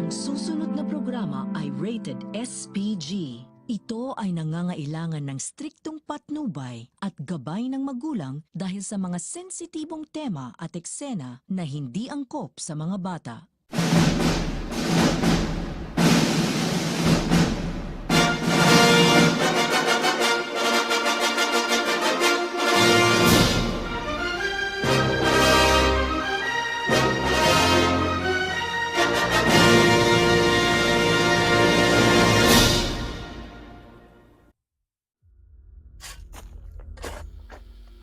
Ang susunod na programa ay rated SPG. Ito ay nangangailangan ng striktong patnubay at gabay ng magulang dahil sa mga sensitibong tema at eksena na hindi angkop sa mga bata.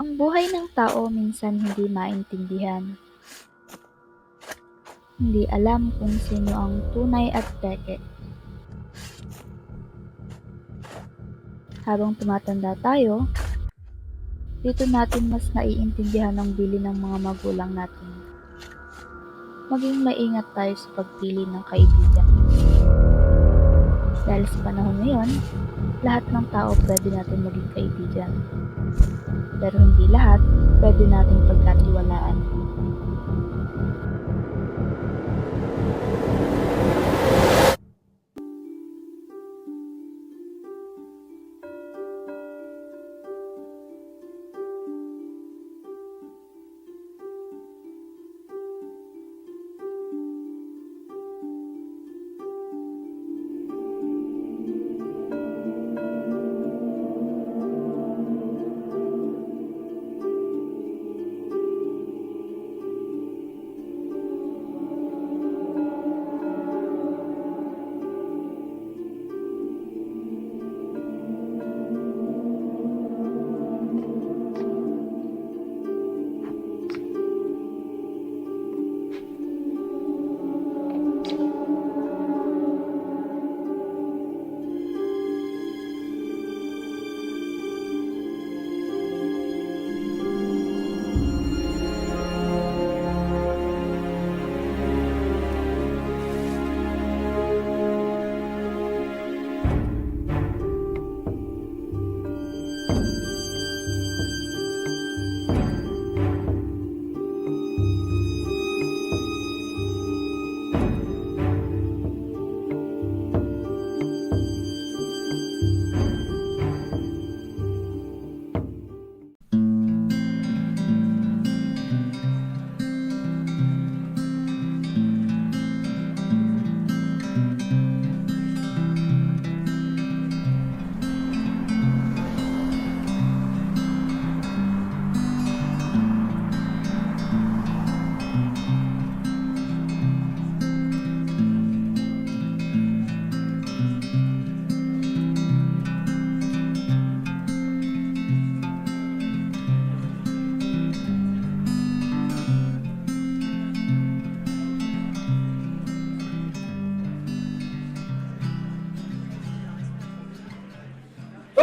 Ang buhay ng tao minsan hindi maintindihan. Hindi alam kung sino ang tunay at peke. Habang tumatanda tayo, dito natin mas naiintindihan ang bili ng mga magulang natin. Maging maingat tayo sa pagpili ng kaibigan. Dahil sa panahon ngayon, lahat ng tao pwede natin maging kaibigan. Pero hindi lahat pwede nating pagkatiwalaan.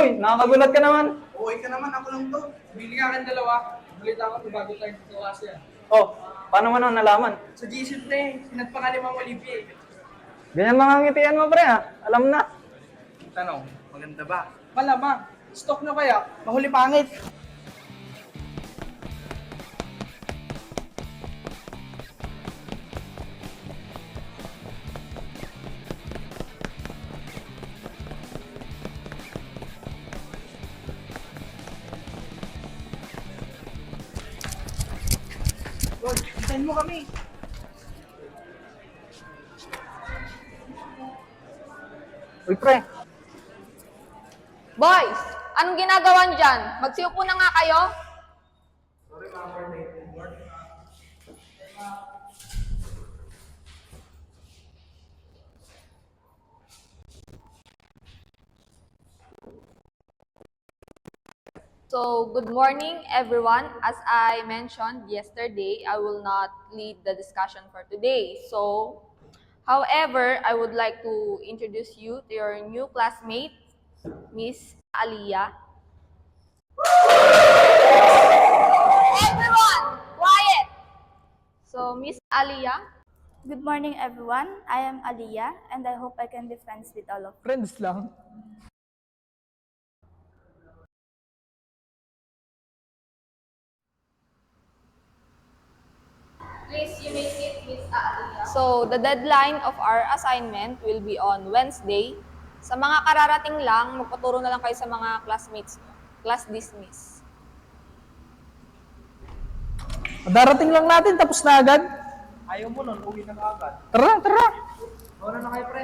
Uy, nakakagulat ka naman. Okay ka naman, ako lang to. Bili nga kang dalawa. Balita ko, bago tayo sa klase yan. Oh, paano mo na nalaman? Sa GC pre, sinat pa nga ni Mang Olivier. Ganyan mga ngitian mo, pre, ha? Alam na. Tanong, maganda ba? Malamang, stock na kaya? Mahuli pangit. Lord, hintayin mo kami. Uy, pre. Boys, anong ginagawa niyo dyan? Magsiupo na nga kayo. So, good morning everyone. As I mentioned yesterday, I will not lead the discussion for today. So, however, I would like to introduce you to your new classmate, Miss Aliyah. Everyone, quiet! So, Miss Aliyah, Good morning everyone. I am Aliyah and I hope I can be friends with all of you. Friends lang. please you may sit, Miss Aliyah. So, the deadline of our assignment will be on Wednesday. Sa mga kararating lang, magpaturo na lang kayo sa mga classmates nyo. Class dismiss. Darating lang natin, tapos na agad. Ayaw mo nun, uwi na agad. Tara, tara. Wala na kayo, pre.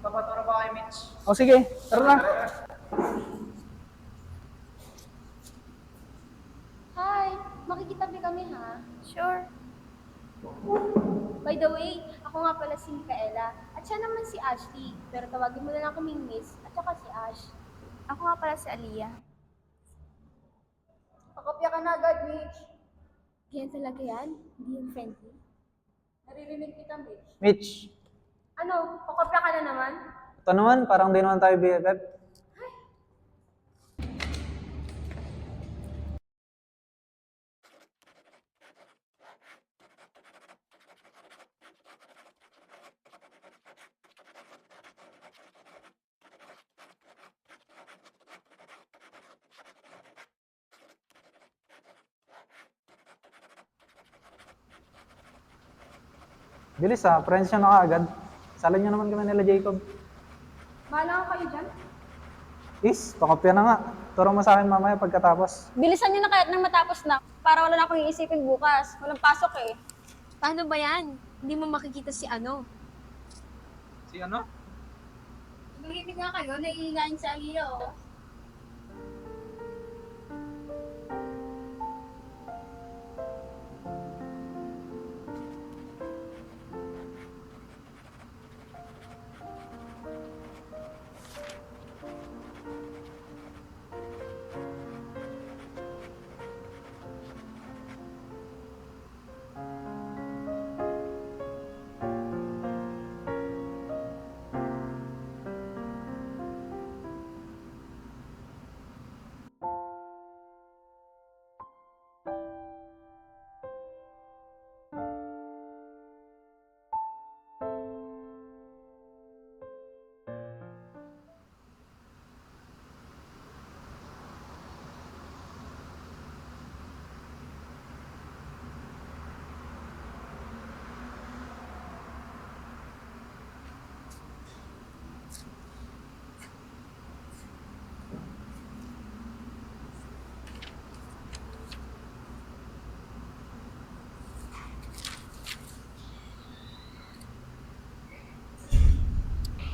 Papaturo ba kayo, Mitch? O sige, tara na. Hi! Makikitabi kami ha? Sure. By the way, ako nga pala si Micaela. At siya naman si Ashley. Pero tawagin mo na lang kaming Miss at saka si Ash. Ako nga pala si Aliyah. Pakopya ka na agad, Mitch. Ganyan talaga yan? Hindi yung friendly. Naririnig kita, Mitch. Mitch, Ano? Pakopya ka na naman? ito naman, parang di naman tayo BFF. Bilis friends nyo na kaagad. Salan nyo naman kami nila Jacob. Bahala ko kayo dyan. Is, pakopya na nga. Turo mo sa akin mamaya pagkatapos. Bilisan niyo na kaya't nang matapos na para wala na akong iisipin bukas. Walang pasok eh. Paano ba yan? Hindi mo makikita si ano? Si ano? Tumahimik nga kayo, naiingayin sa Aliyah oh.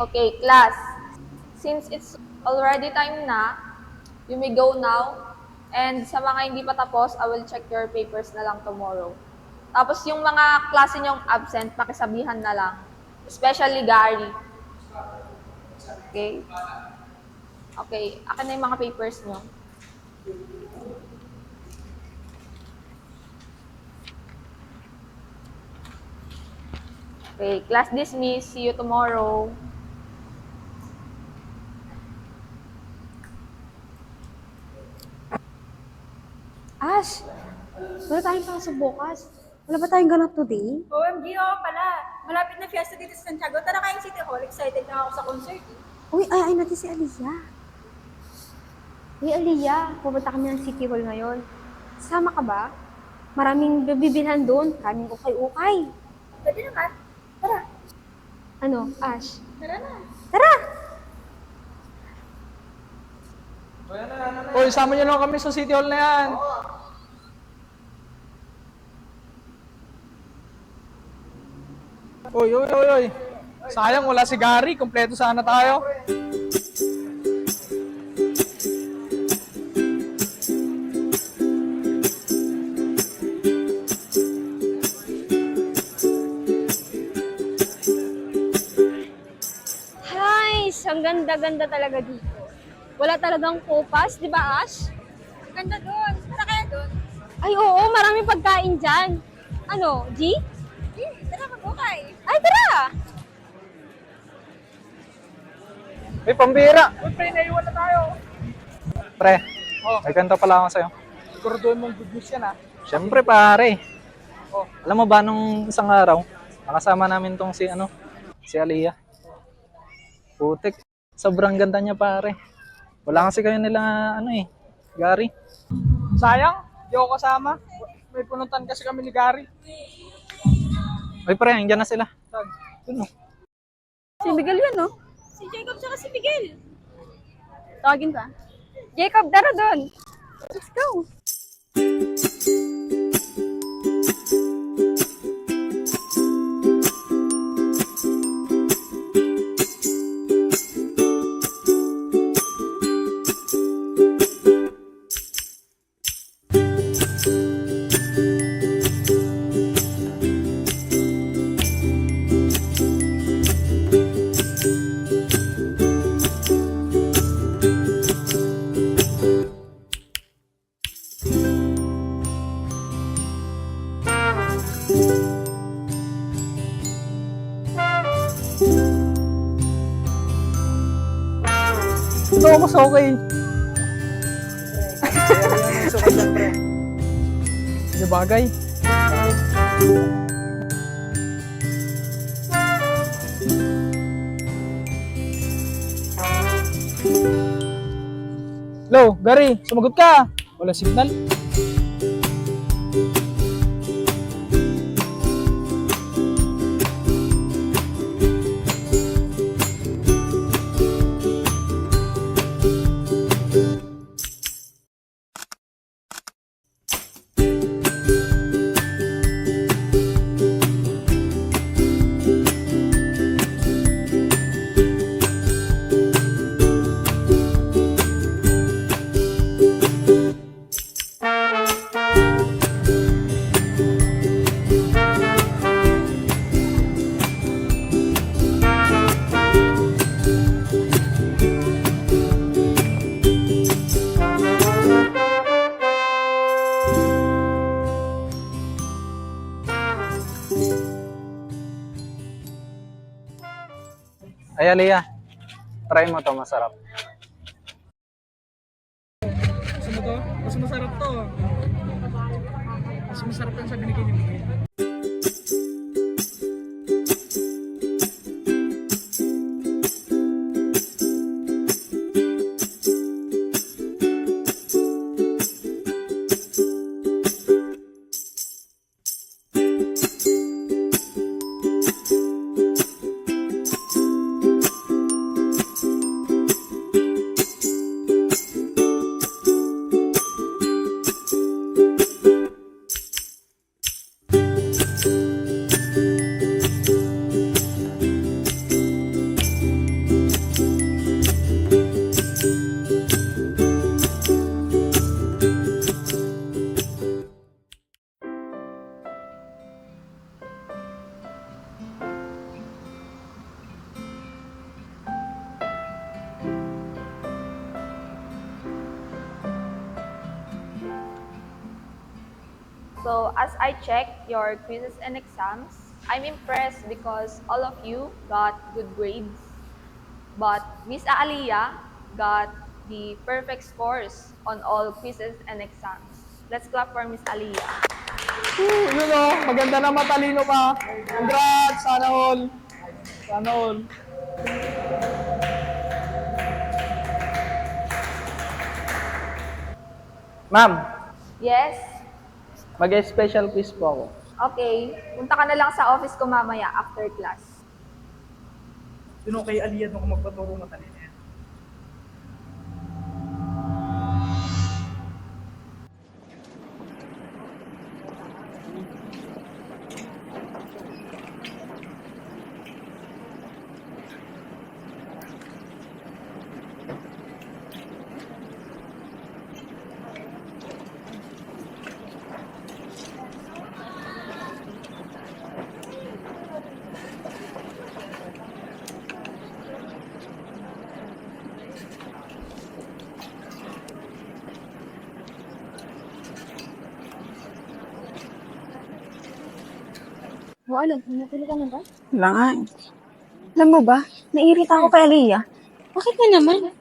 Okay, class. Since it's already time na, you may go now. And sa mga hindi pa tapos, I will check your papers na lang tomorrow. Tapos yung mga klase nyong absent, pakisabihan na lang. Especially Gary. Okay? Okay, akin na yung mga papers nyo. Okay, class dismissed. See you tomorrow. Ash! Wala tayong pasok bukas. Wala ba tayong ganap today? OMG, oo pala. Malapit na fiesta dito sa Santiago. Tara kayong City Hall. Excited na ako sa concert. Uy, ayayin natin si Aliyah. Uy, Aliyah, pupunta kami ng City Hall ngayon. Sama ka ba? Maraming bibilhan doon. Maraming ukay-ukay. Pwede naman. Tara. Ano, Ash? Tara na. Tara! Oy, sama niyo lang kami sa City Hall na yan. Oy, oy, oy, oy. Sayang, wala si Gary. Kompleto sana tayo. Guys, ang ganda-ganda talaga dito. Wala talagang kupas, di ba Ash? Ganda doon. Tara kaya doon. Ay oo, maraming pagkain dyan. Ano, G? Tara mag-ukay. Ay, tara! May pambira! Uy, pre, naiwan na tayo. Pre, Oh. may ganito pala ako sa'yo. Siguraduhin mong good news yan, ha? Siyempre pare. Oh. Alam mo ba nung isang araw, nakasama namin tong si Aliyah. Putik. Sobrang ganda niya pare. Wala kasi kayo nila Gary. Sayang, di ako kasama. May pununtan kasi kami ni Gary. Ay, pre, andyan na sila. Saan? Yun, oh. Si Miguel yun, no? Si Jacob tsaka si Miguel. Tawagin ka. Jacob, tara doon. Let's go. Ito, mas okay. Ayan, sukat yan, pre. Hindi bagay. Hello, Gary, sumagot ka. Wala signal. Ay, Aliyah. Try mo to, masarap. Gusto mo to? Mas masarap to. Mas masarap yan sa binigay ni Miguel. So as I check your quizzes and exams, I'm impressed because all of you got good grades. But Miss Aaliyah got the perfect scores on all quizzes and exams. Let's clap for Miss Aaliyah. Yun o, maganda na matalino ka. Congrats, sana all. Sana all. Ma'am, Yes? mag-special quiz po ako. Okay. Punta ka na lang sa office ko mamaya after class. Yun o, kay Aliyah nung magpaturo matalino yan. O ano, natulog ka na ba? Wala nga eh. Alam mo ba, naiirita ako kay Aliyah. Bakit na naman?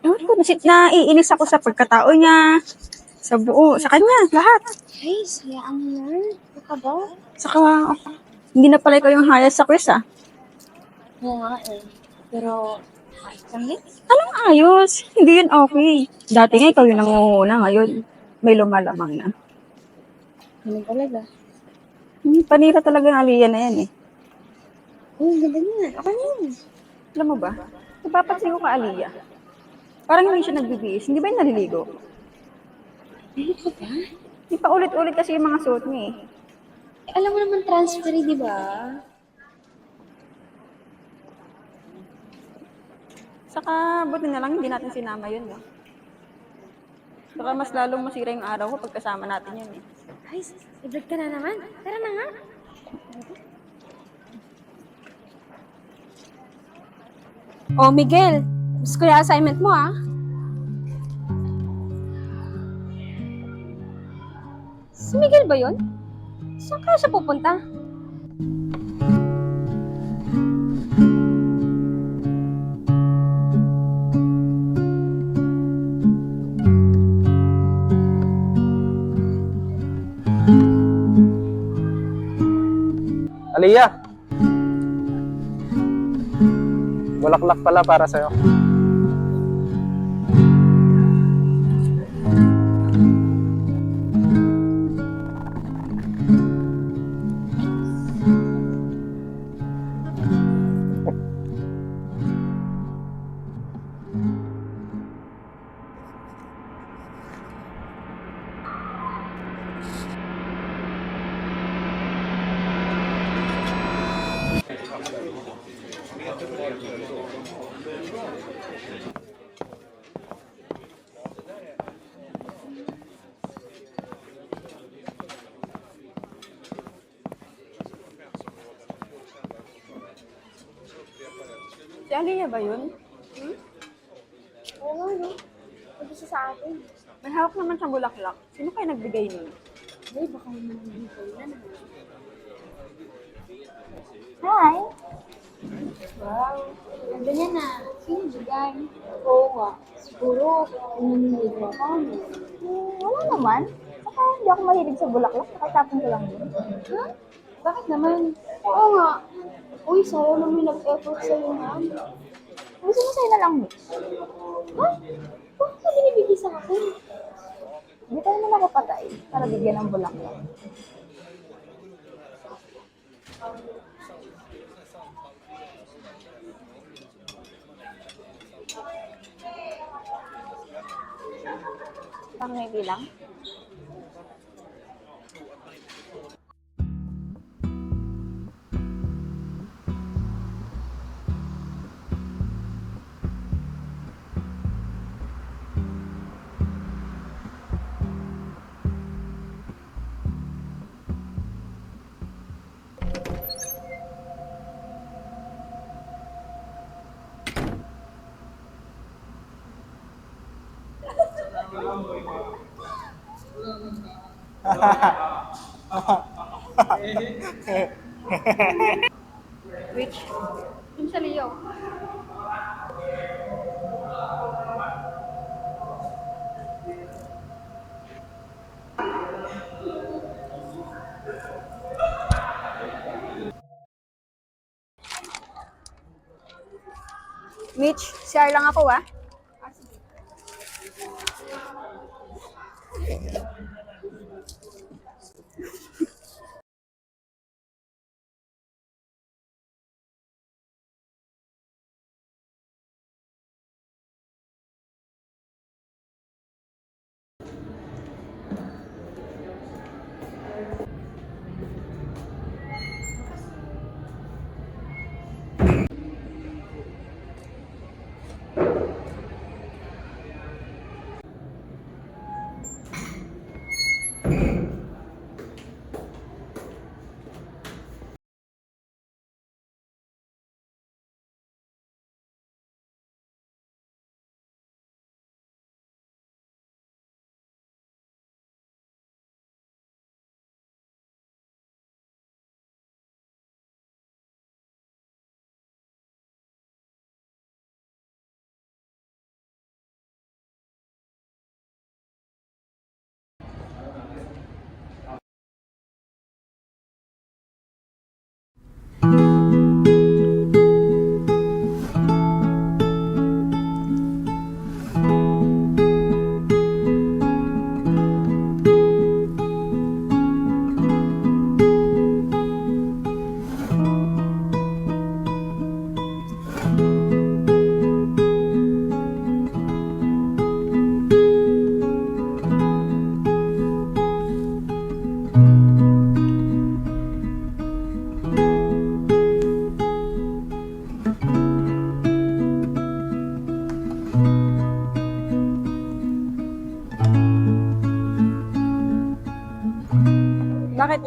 Ewan ko, naiinis ako sa pagkatao niya, sa buo, sa kanya, lahat. Ay, sayaan mo yan. Ano ka ba? Saka, hindi na pala ikaw yung highest sa quiz ah. Oo nga eh. Pero, kahit kami. Anong ayos? Hindi yun okay. Dati nga ikaw yung nanguhuna, ngayon may lumalamang na. Ano talaga? Panira talaga ng Aliyah na yan eh. Oh, ganda niya. Ako yun. Alam mo ba? Napapansin ko ka Aliyah. Parang hindi siya nagbibihis. Hindi ba yung naliligo? Ano ka ba? Di pa ulit-ulit kasi yung mga suot niya eh. Alam mo naman transfer, di ba? Saka buti na lang hindi natin sinama yun, no? Saka mas lalong masira yung araw ko pag kasama natin yun eh. Ay, i-vlog ka na naman. Tara na nga. Oh, Miguel. Gusto ko yung assignment mo, ah. Si Miguel ba yun? Saan kaya siya pupunta? Aliyah! Bulaklak pala para sa'yo. Si Aliyah ba yun? Oo nga, no? Pwede siya sa atin. May hawak naman siyang bulaklak. Sino kaya nagbigay nun? Ay, baka naman dito na. Hi! Wow. Ganda niya na. Sino bigay? Oo nga. Siguro, naninilig mo ako. Wala naman. Saka hindi ako mahilig sa bulaklak. Nakatapon ko lang yun. Ha? Bakit naman? Oo nga. Uy, sayang naman nag-effort sa'yo nga. Gusto mo sa'yo na lang mix. Ha? Bakit ka binibigay sa akin? Hindi tayo naman ako patay para bigyan ng bulaklak. Pang may bilang? Which? Yung sa Leo. Mitch, share lang ako ah.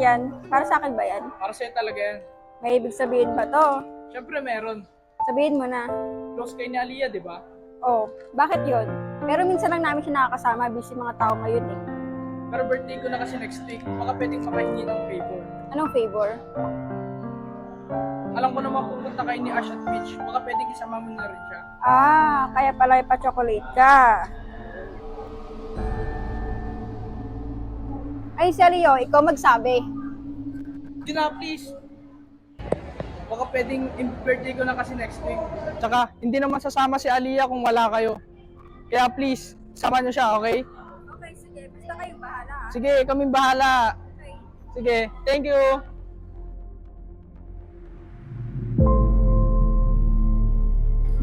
yan? Para sa akin ba yan? Para sa'yo talaga yan. May ibig sabihin ba to? Siyempre meron. Sabihin mo na. Close kay ni Aliyah, di ba? Oh, bakit yon? Pero minsan lang namin siya nakakasama, busy mga tao ngayon eh. Pero birthday ko na kasi next week. Baka pwedeng makahingi ng favor. Anong favor? Alam ko naman pupunta kayo ni Ash at Mitch. Baka pwedeng isama mo na rin siya. Ah, kaya pala ipa-chocolate ka. Ay, si Leo, ikaw magsabi. Yun na, please. Baka pwedeng birthday ko na kasi next week. Tsaka, hindi naman sasama si Aliyah kung wala kayo. Kaya please, sama niyo siya, okay? Okay, sige. Basta kayo bahala. Sige, kaming bahala. Sige, thank you.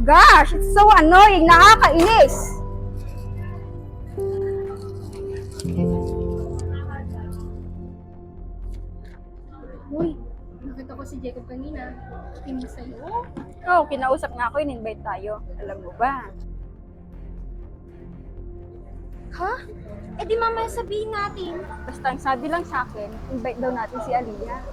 Gosh, it's so annoying, nakakainis. Uy, nakita ko si Jacob kanina. Tingin sa'yo. Oh, kinausap nga ako, in-invite tayo. Alam mo ba? Ha? Eh di mamaya sabihin natin. Basta ang sabi lang sa akin, invite daw natin si Aliyah.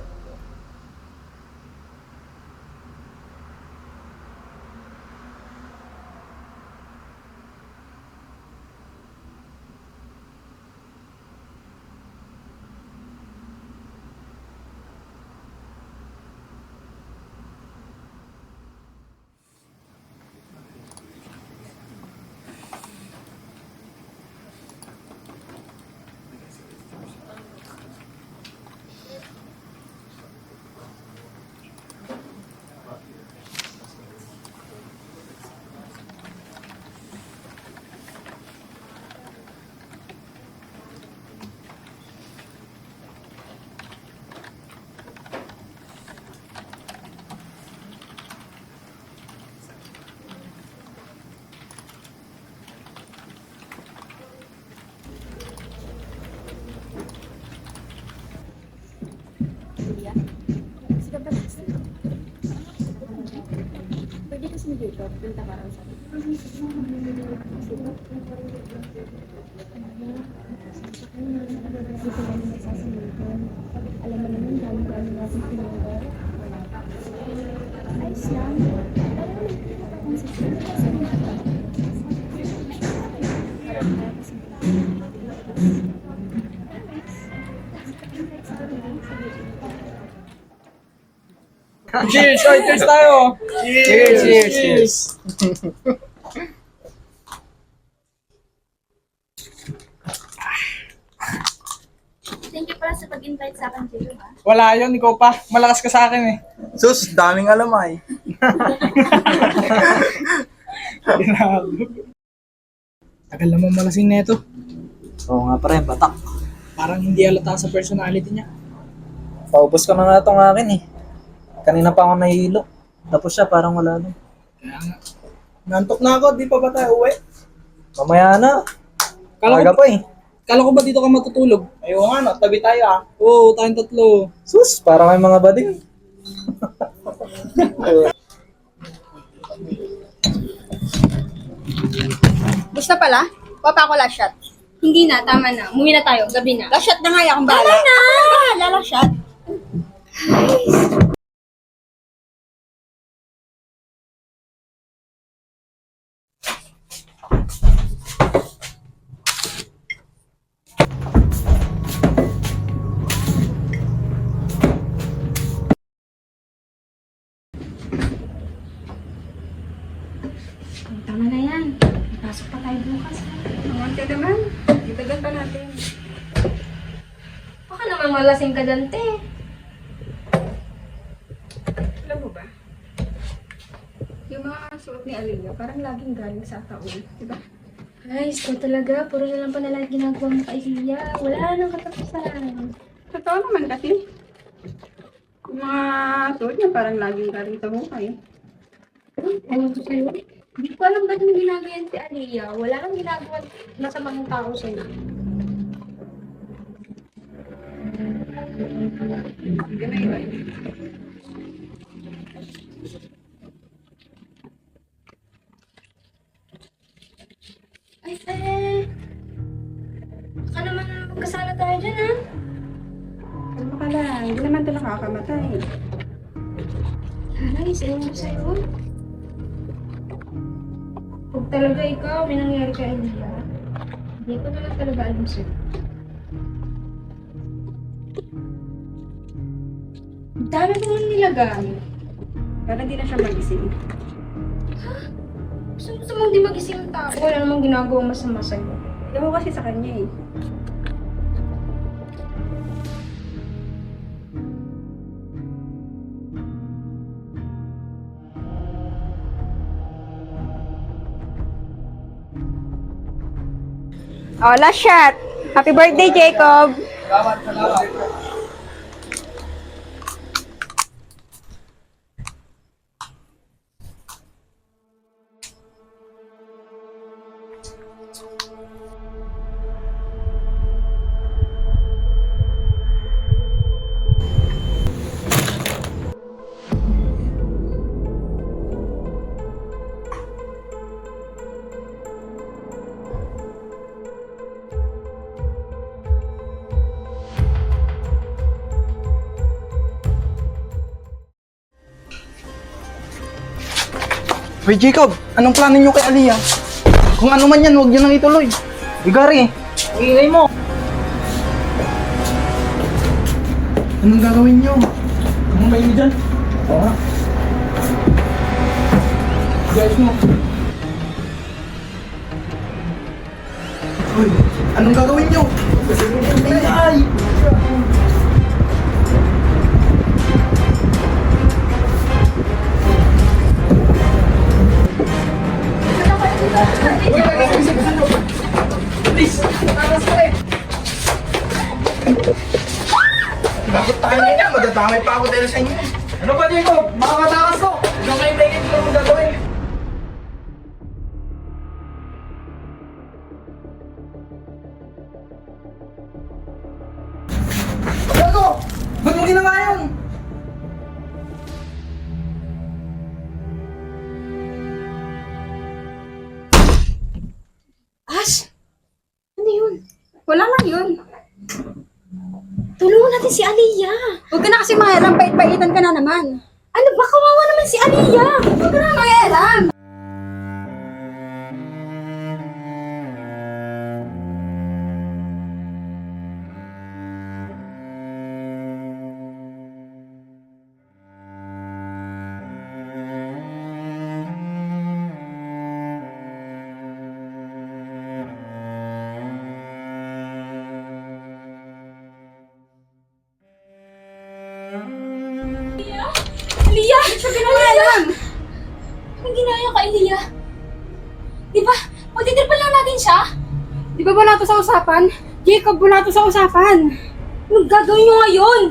Pwede kasi ni Jacob, punta ka raw sa akin. Dito lang yung nasasalutan. Alam mo naman, galing-galing natin pinagawa. Ayos lang. Pero nakikita ko kung sasali kasi Cheers! Oy, cheers tayo! Cheers! Cheers! thank you pala sa pag-invite sa akin, Jacob, ha? Wala yun, ikaw pa. Malakas ka sa akin eh. Sus, daming alam ay. Tagal naman malasing na ito. Oo nga pre, batak. Parang hindi halata sa personality niya. Paubos ko na nga itong akin eh. Kanina pa ako nahihilo. Tapos siya parang wala lang. Kaya nga. Nantok na ako, di pa ba tayo uwi? Mamaya na. Kala Aga ko, pa eh. kala ko ba dito ka matutulog? Ayaw nga no, tabi tayo ah. Oo, tayong tatlo. Sus, parang may mga bading. Gusto pala? Papa ko last shot. Hindi na, tama na. Umuwi na tayo, gabi na. Last shot na nga, akong bahala. Tama na! Bahala, last shot. Tama na yan. Pasok pa tayo bukas. Naman ka naman. Itagal pa natin. Baka naman malasing ka dyan, te. Alam mo ba? Yung mga suot ni Aliyah, parang laging galing sa taon. Diba? Ay, ikaw talaga. Puro na lang pala ginagawa mo kay Lia. Wala nang katapusan. Totoo naman kasi. Yung mga suot niya parang laging galing sa hukay. Ano ko sa'yo? Hindi ko alam ba't yung ginagawa si Aliyah. Wala nang ginagawa masamang tao sa'yo. Ganun ba? Ay, te. Baka naman magkasala tayo dyan, ha? Ano makala nakakamatay. Nanay, sa'yo mo sa'yo. Kung talaga ikaw, may nangyari kay Aliyah, hindi ko na lang talaga alam sa'yo. Ang dami mo nang nilagay. Para hindi na siya magising. Gusto mong di magising ang tao. Wala namang ginagawa masama sa'yo. Ikaw kasi sa kanya eh. Oh, last shot. Happy birthday, Jacob. Salamat, salamat. Hoy Jacob, anong plano nyo kay Aliyah? Kung ano man yan, huwag nyo nang ituloy. Igari, ang ingay mo. Anong gagawin nyo? Anong kayo dyan? Oo nga. Guys mo. Hoy, anong gagawin nyo? Ay! Please! Bakit tayo na yan? Madadamay pa ako dahil sa inyo. Ano ba, Jacob? Makakatakas ko! Huwag kayo tingin ko ang gagawin. Gago! Ba't mo ginawa yun? Ash! Ano yun? Wala lang yun. Tulungan natin si Aliyah! Huwag ka na kasi mangialam, pait-paitan ka na naman. Ano ba? Kawawa naman si Aliyah! Huwag ka na mangialam. Aliyah! Aliyah! Anong ginaya ka, Aliyah? Di ba? Magtitripan lang natin siya? Di ba wala to sa usapan? Jacob, wala to sa usapan. Anong gagawin niyo ngayon?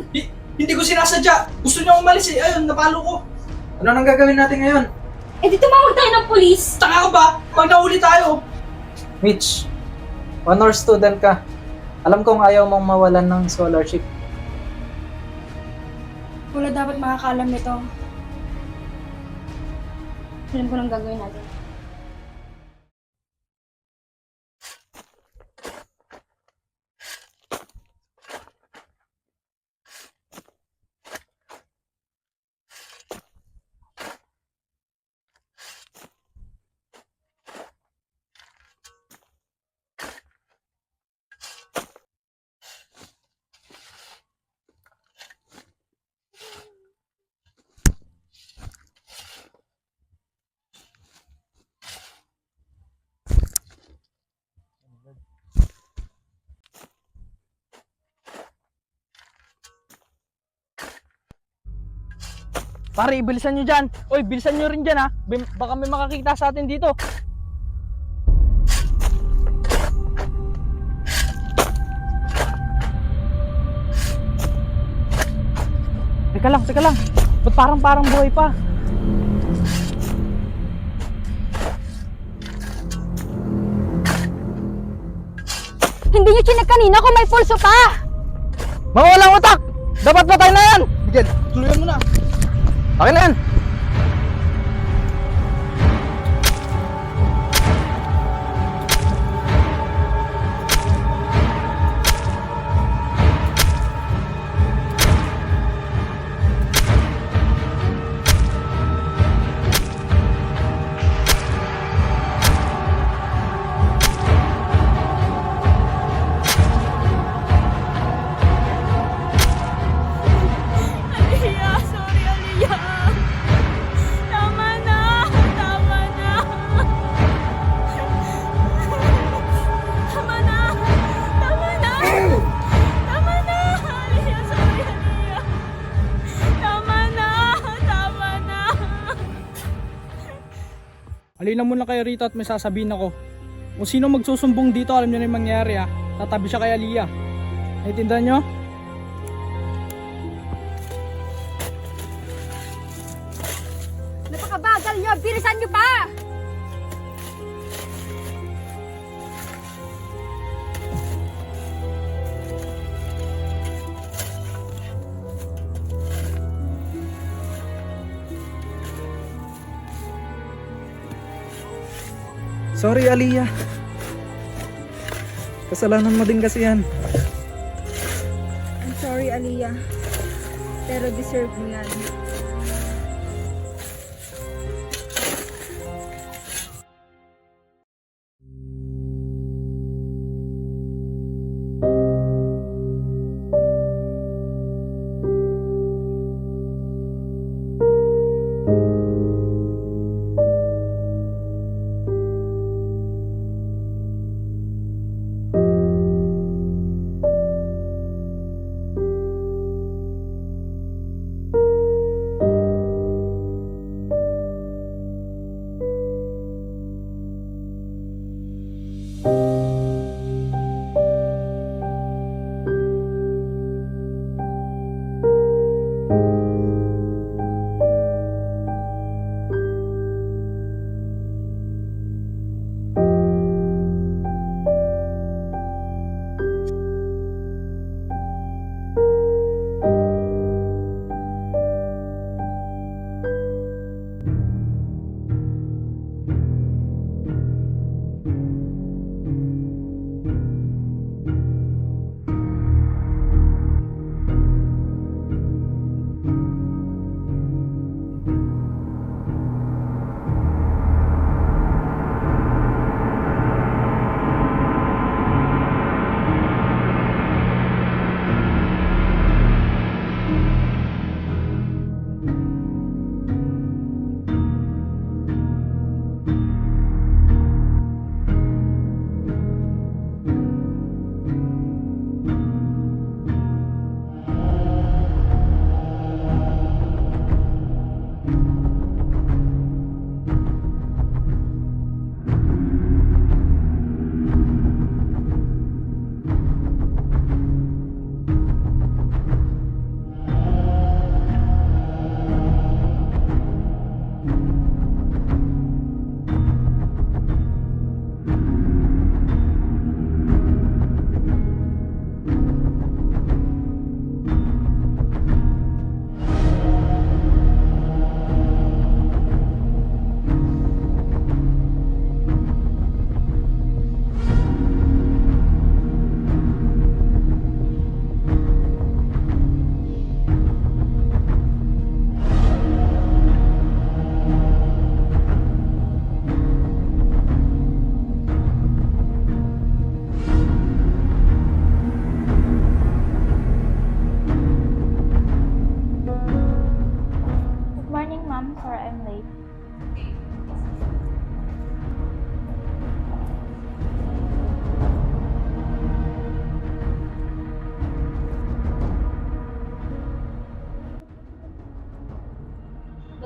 Hindi ko sinasadya. Gusto niya umalis eh. Ayun, napalo ko. Ano nang gagawin natin ngayon? Eh di tumawag tayo ng pulis! Taka ka ba? Pag nahuli tayo. Mitch, honor student ka. Alam kong ayaw mong mawalan ng scholarship. Wala dapat makakalam nito. Alam ko lang gagawin natin. Pare, bilisan nyo dyan. Uy, bilisan nyo rin dyan ha. Baka may makakita sa atin dito. Teka lang. Ba't parang buhay pa? Hindi niyo chinek kanina kung may pulso pa! Mga walang utak! Dapat patay na yan! Bigyan, tuluyan mo na. Okay na yan. halina muna kayo rito at may sasabihin ako. Kung sino magsusumbong dito, alam nyo na yung mangyayari ha. Tatabi siya kay Aliyah. Naiintindihan nyo? Napakabagal nyo! Bilisan nyo pa! Sorry, Aliyah. Kasalanan mo din kasi yan. I'm sorry, Aliyah. Pero deserve mo yan.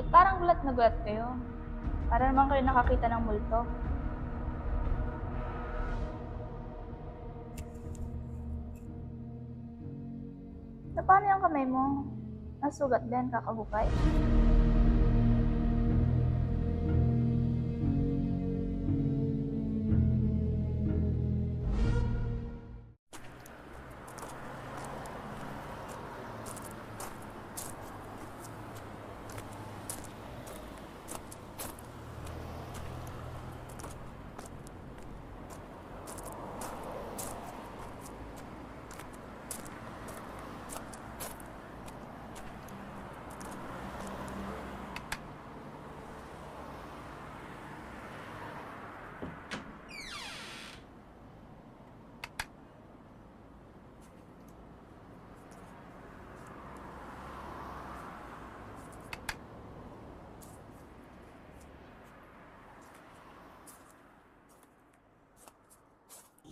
Parang gulat na gulat kayo. Para naman kayo nakakita ng multo. Na paano yung kamay mo? Nasugat din, kakahukay?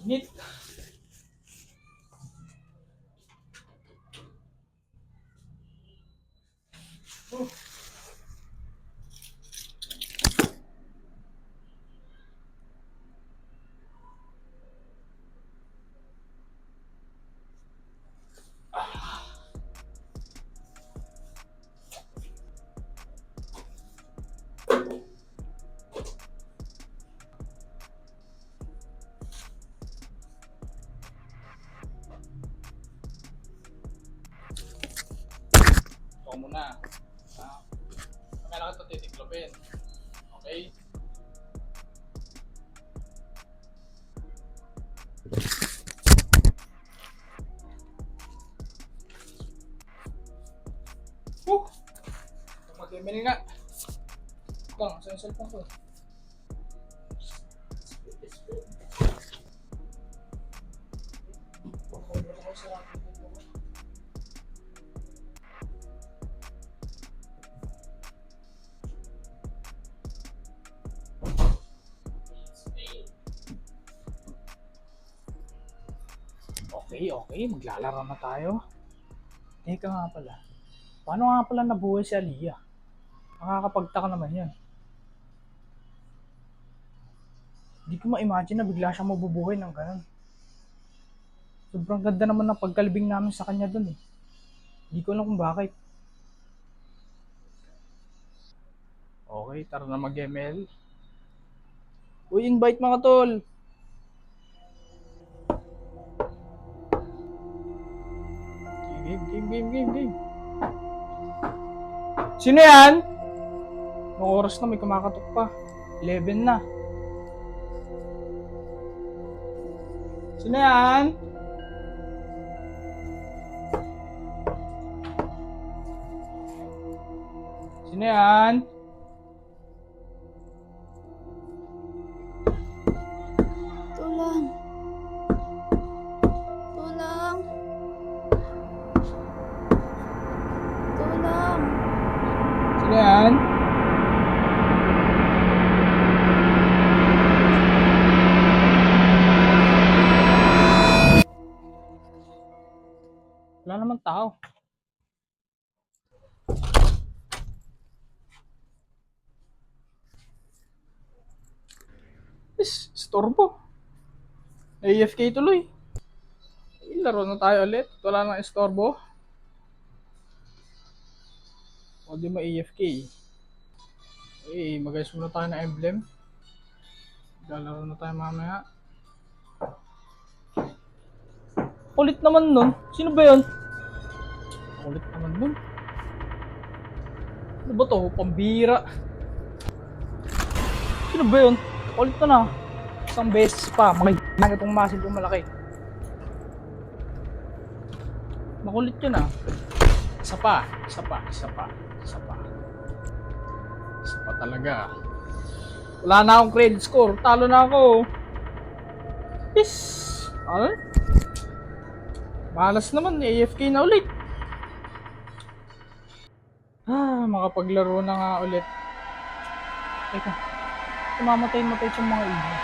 Init. titiklopin. Okay? Mag-email nga. Lang, sa yung cellphone ko. Okay, maglalaro na tayo. Teka nga pala. Paano nga pala nabuhay si Aliyah? Nakakapagtaka naman yan. Hindi ko ma-imagine na bigla siyang mabubuhay ng ganun. Sobrang ganda naman ng pagkalibing namin sa kanya dun eh. Hindi ko alam kung bakit. Okay, tara na mag-ML. Uy, invite mga tol! Game. Sino yan? Nung oras na may kumakatok pa. 11 na. Sino yan? Sino yan? Tulang. Tulang. Tulang. Sino yan? Wala naman tao. Istorbo. AFK tuloy. Laro na tayo ulit. Wala nang istorbo. O di ma-AFK. Mag-ayos muna tayo ng emblem. Lalaro na tayo mamaya. Kulit naman nun. Sino ba yun? Kulit naman nun. Ano ba to? Pambira. Sino ba yun? Kulit na. Isang beses pa. Makikita itong masil kong malaki. Makulit yun ah. Isa pa talaga. Wala na akong credit score. Talo na ako. Yes. Ano? Malas naman. AFK na ulit. Makapaglaro na nga ulit. Teka. Mamatay itong mga ibon.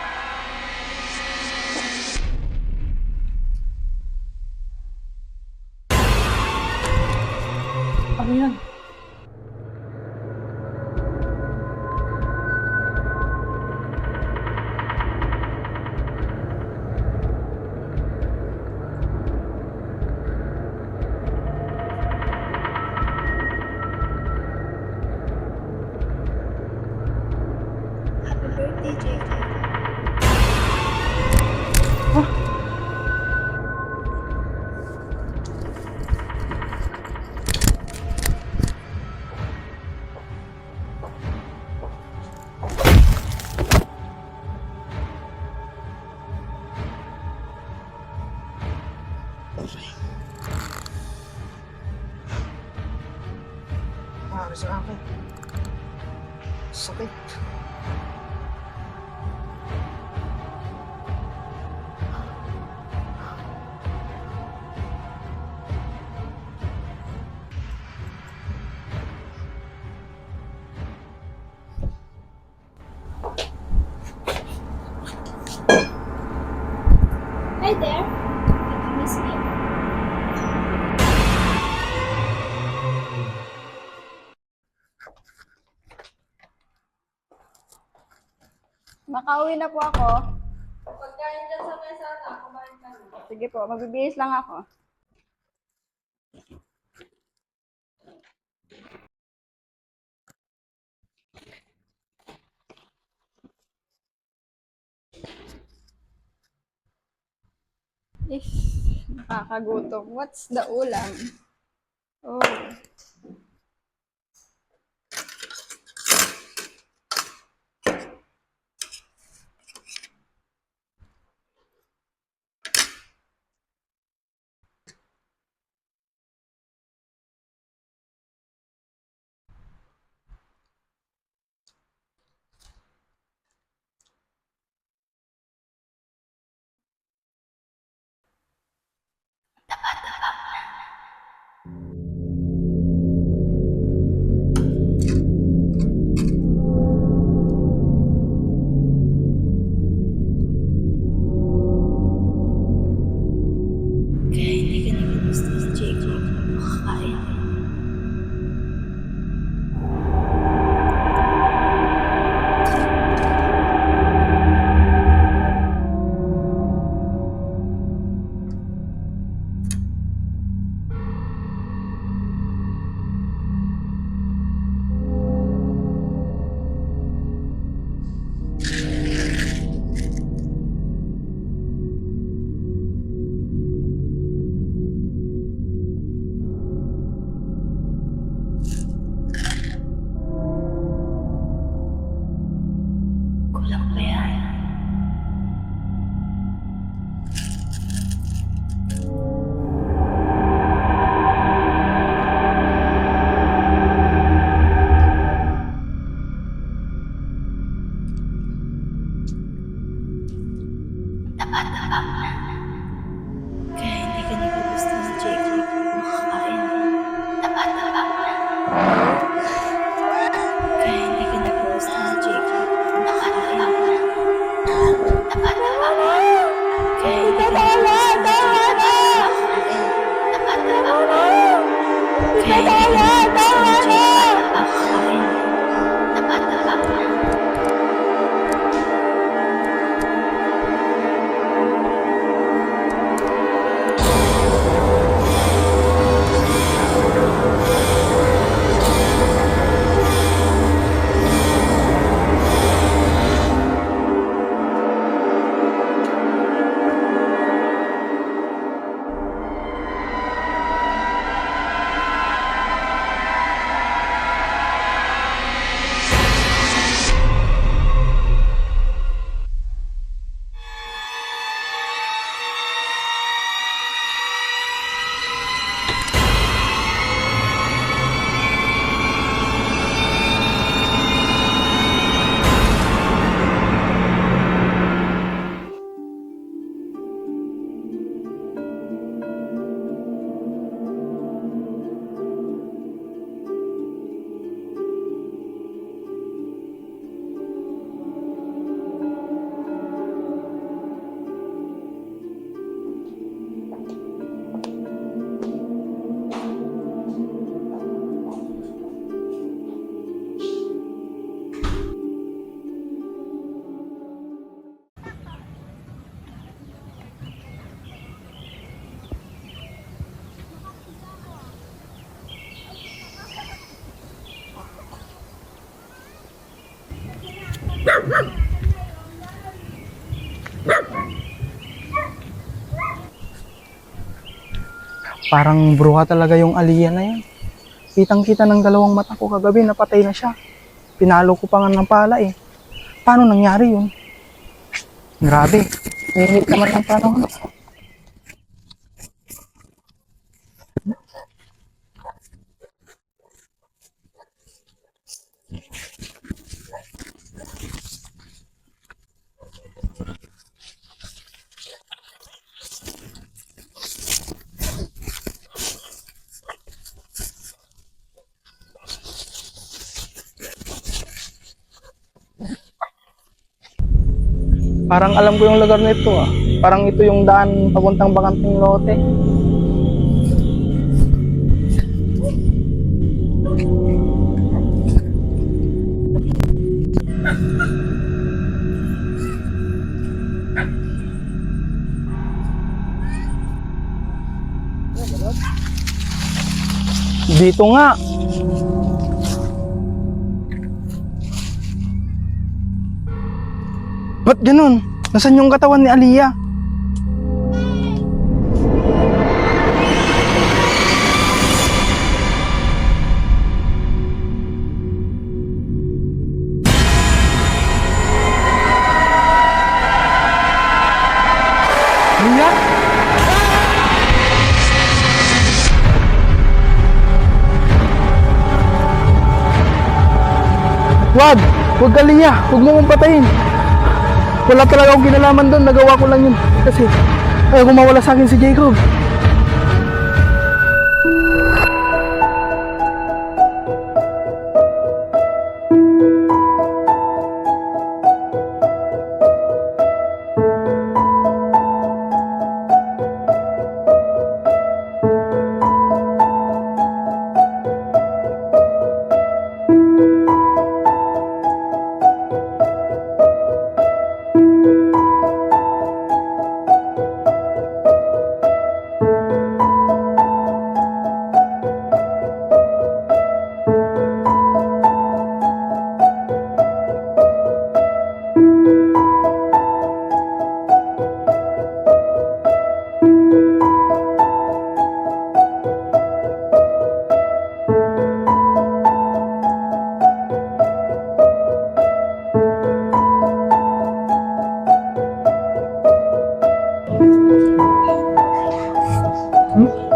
Ano yan? Happy birthday, JJ. Para sa akin. Sakit. Hi there. Did you miss me? Makauwi na po ako. Pagkain dyan sa mesa na, kumain ka na. Sige po, magbibihis lang ako. Nakakagutom. What's the ulam? Oh. lang ba yan? Tapat-tapak na. Kaya hindi ka nagkagusto ni Jacob makakain. Tapat-tapak na. Kaya hindi ka nagkagusto ni Jacob makakain. Tapat-tapak na. Kaya hindi ka nagkagusto ni Jacob makakain. Tapat-tapak na. Kaya hindi ka nagkagusto ni Jacob makakain. Tapat-tapak na. Parang bruha talaga yung Aliyah na yan. Kitang-kita ng dalawang mata ko kagabi, napatay na siya. Pinalo ko pa nga ng pala eh. Paano nangyari yun? Grabe. Nahihit naman ng panahon. Parang alam ko yung lugar nito ah. Parang ito yung daan papuntang Bakanting Lote. Dito nga. Ba't ganun? Nasaan yung katawan ni Aliyah? Aliyah? Wag! Huwag Aliyah! Huwag mo kong patayin! Wala talaga akong kinalaman doon, nagawa ko lang yun kasi ayaw kung mawala sa akin si Jacob.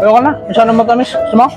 Ayoko na. Masyado matamis. Gusto mo?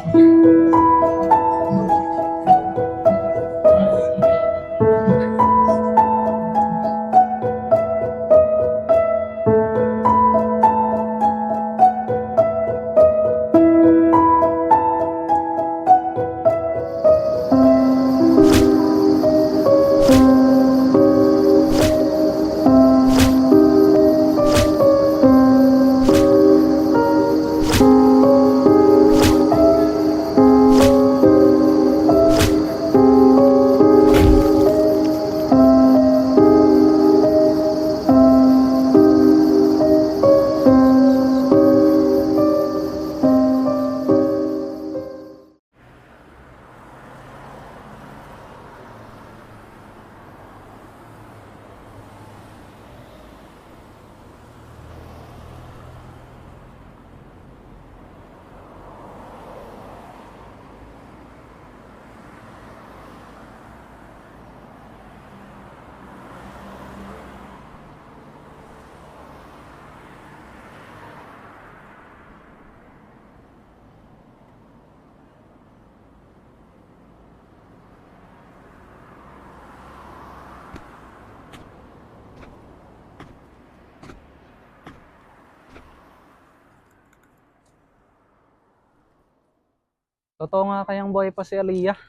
Totoo nga kayang buhay pa si Aliyah?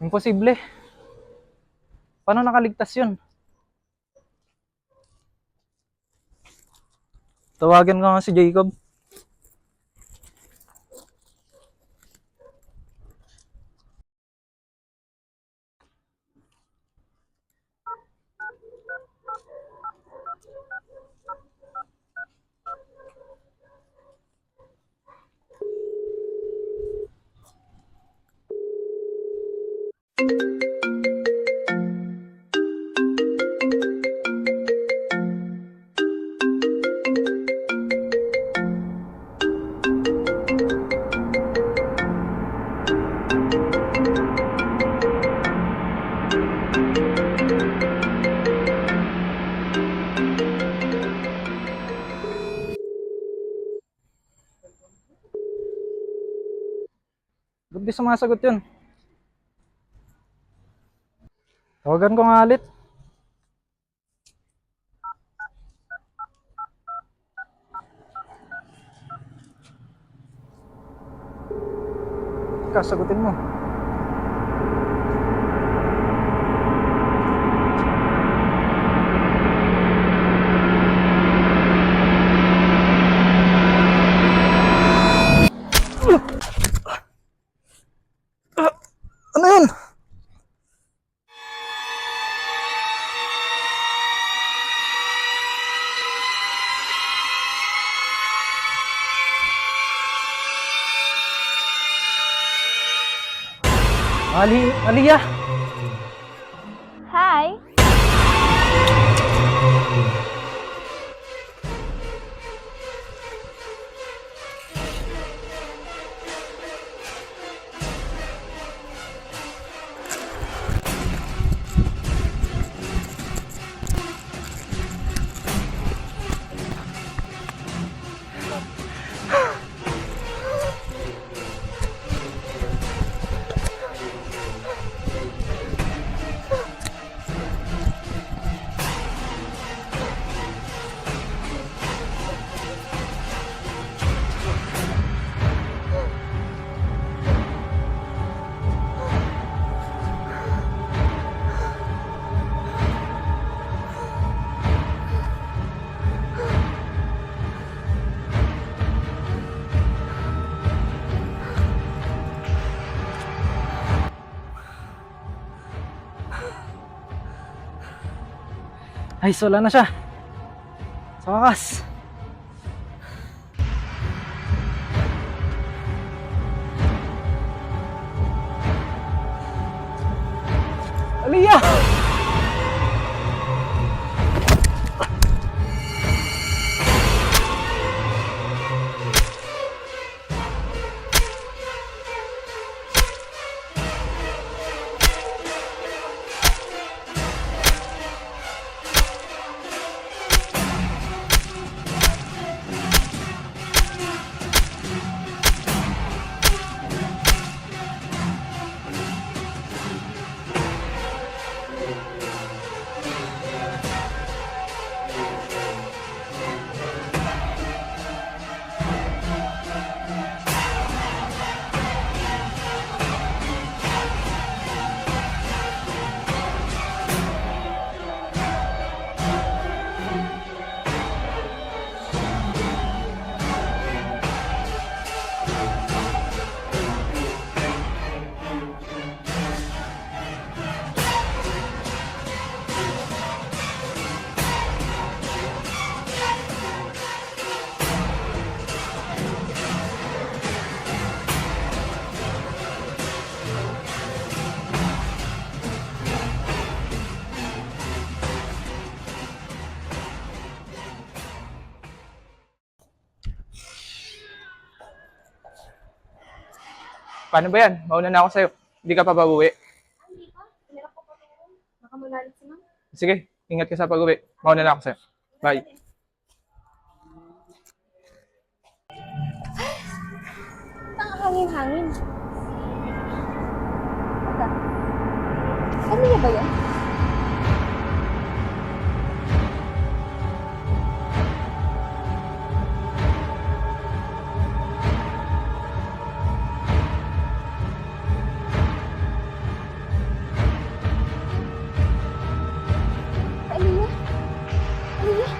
Imposible. Paano nakaligtas yun? Tawagan ko nga si Jacob. Ba't di sumasagot yun? Tawagan ko nga ulit. Kasagutin mo. Ano yun? Aliyah! Hi! Ay, wala na siya. Sa wakas. Aliyah! Paano ba yan? Mauna na ako sa'yo. Hindi ka pa ba uwi? Hindi pa. Pinarap ko pa meron. Baka malalit si ma'am. Sige, ingat ka sa pag-uwi. Mauna na ako sa'yo. Bye. Ang hangin-hangin. Teka. Ano niya ba yan? Aliyah? Aliyah?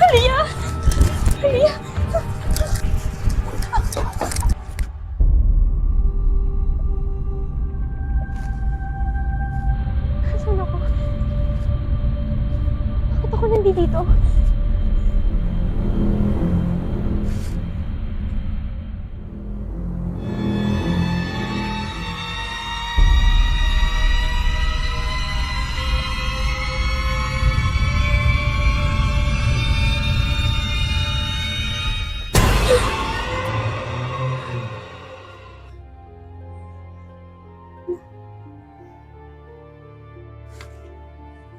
Aliyah! Aliyah! Saan ako? Bakit ako nandito?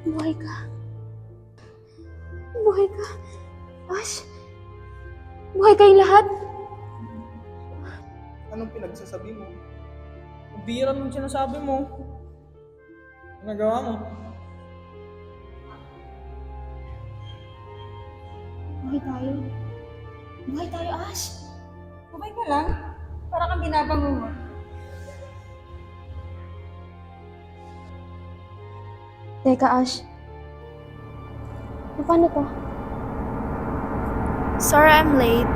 Buhay ka. Buhay ka. Ash. Buhay kayong lahat. Anong pinagsasabi mo? Ang bira mong sinasabi mo. Nagawa mo. Buhay tayo. Buhay tayo, Ash. Okay ka lang? Para kang binabangungot. Teka, Ash. Paano to? Sorry I'm late.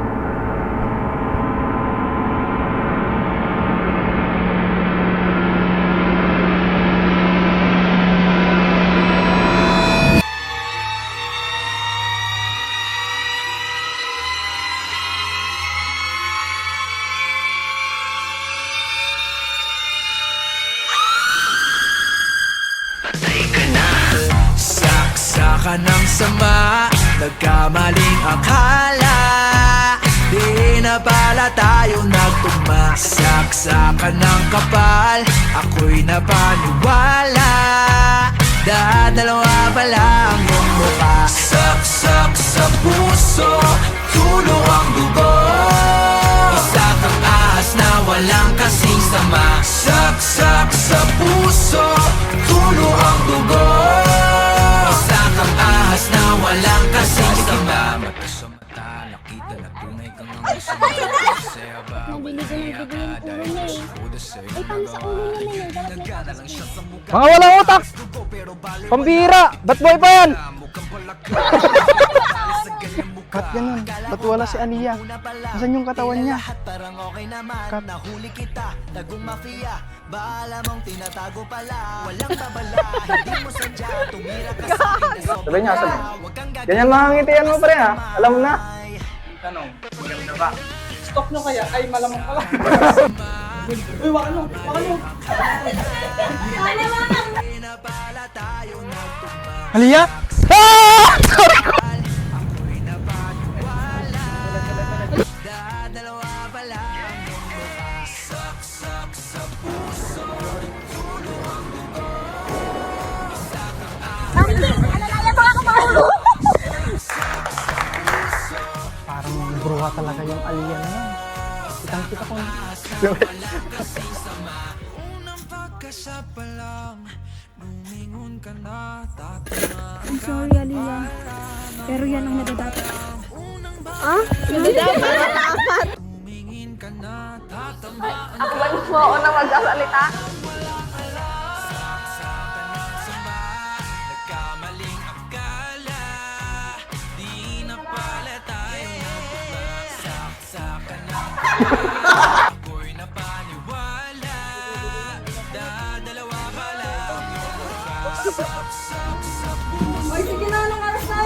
Saksakan ng sama, nagkamaling akala, di na pala tayo nagtugma. Saksakan ng kapal, ako'y napaniwala, dadalawa pala ang iyong mukha. Saksak sa puso, tulo ang dugo, isa kang ahas na walang kasing sama. Saksak sa puso, tulo ang dugo, isa kang ahas na walang kasing sama. Mata sa mata, nakita na tunay kang ang Nabiligo ng bigo yung ulo niya eh. Ay, paano sa ulo niya na yun? Dapat Mga walang utak! Pambira! Ba't boy pa yan? Ba't ganun? Ba't wala si Aliyah? Nasaan yung katawan niya? Parang okay naman, nahuli kita, tagong mafia. Baala mong tinatago pala, walang babala. Hindi mo sadya, tumira ka sa akin. Sabi niya, sabi. Ganyan mga ngitian mo, pre, ha? Alam mo na. Tanong, maganda ba? Stock nyo kaya? Ay, malamang pala. Uy, waka nyo! Waka nyo! Aliyah! Ah! Sorry ko! Parang bruha talaga yung Aliyah na yun. Kitang-kita ko na. I'm sorry, Aliyah. Pero yan ang nadadapat. Ako ba mo ako na magsasalita? Oy, sige na, anong oras na?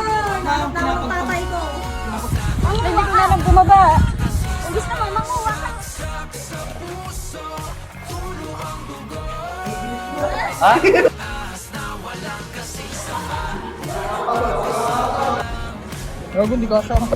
Nakap na ang tatay ko. Hindi ko na lang bumaba. Imbis na makuha ka. Gago, hindi ko asama.